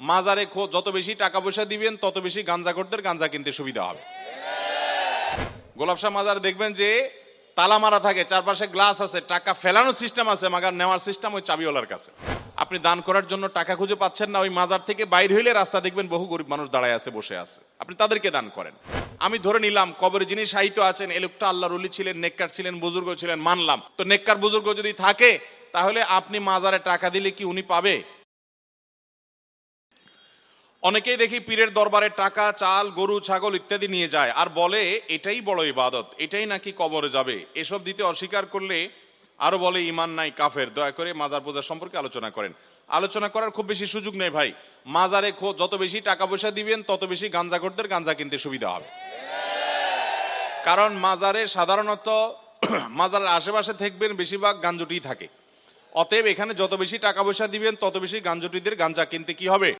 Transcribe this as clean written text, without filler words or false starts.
মাজারে যত বেশি টাকা পয়সা দিবেন তত বেশি গাঞ্জাখোরদের গাঞ্জা কিনতে সুবিধা হবে। গোলাপ শাহ মাজার দেখবেন যে তালা মারা থাকে, চারপাশে গ্লাস আছে, টাকা ফেলানোর সিস্টেম আছে, মাগার নেওয়ার সিস্টেম ওই চাবিওয়ালার কাছে। আপনি দান করার জন্য টাকা খুঁজে পাচ্ছেন না, ওই মাজার থেকে বাইর হইলে রাস্তা দেখবেন বহু গরিব মানুষ দাঁড়ায় আছে, বসে আছে, আপনি তাদেরকে দান করেন। আমি ধরে নিলাম কবরে যিনি শায়িত আছেন এ লোকটা আল্লাহর ওলি ছিলেন, নেককার ছিলেন, বুজুর্গ ছিলেন, মানলাম। তো নেককার বুজুর্গ যদি থাকে তাহলে আপনি মাজারে টাকা দিলে কি উনি পাবে? অনেকেই দেখি পীরের দরবারে টাকা, চাল, গরু, ছাগল ইত্যাদি নিয়ে যায় আর বলে এটাই বড় ইবাদত, এটাই নাকি কবরে যাবে। এসব দিতে অস্বীকার করলে আরো বলে ইমান নাই, কাফের। দয়া করে মাজার পূজা সম্পর্কে আলোচনা করেন। আলোচনা করার খুব বেশি সুযোগ নেই ভাই। মাজারে যত বেশি টাকা পয়সা দিবেন তত বেশি গাঞ্জাখোরদের গাঞ্জা কিনতে সুবিধা হবে। কারণ মাজারে সাধারণত মাজারের আশেপাশে থাকবেন বেশিরভাগ গাঞ্জুটি থাকে। অতএব এখানে যত বেশি টাকা পয়সা দিবেন তত বেশি গাঞ্জুটিদের গাঞ্জা কিনতে কি হবে?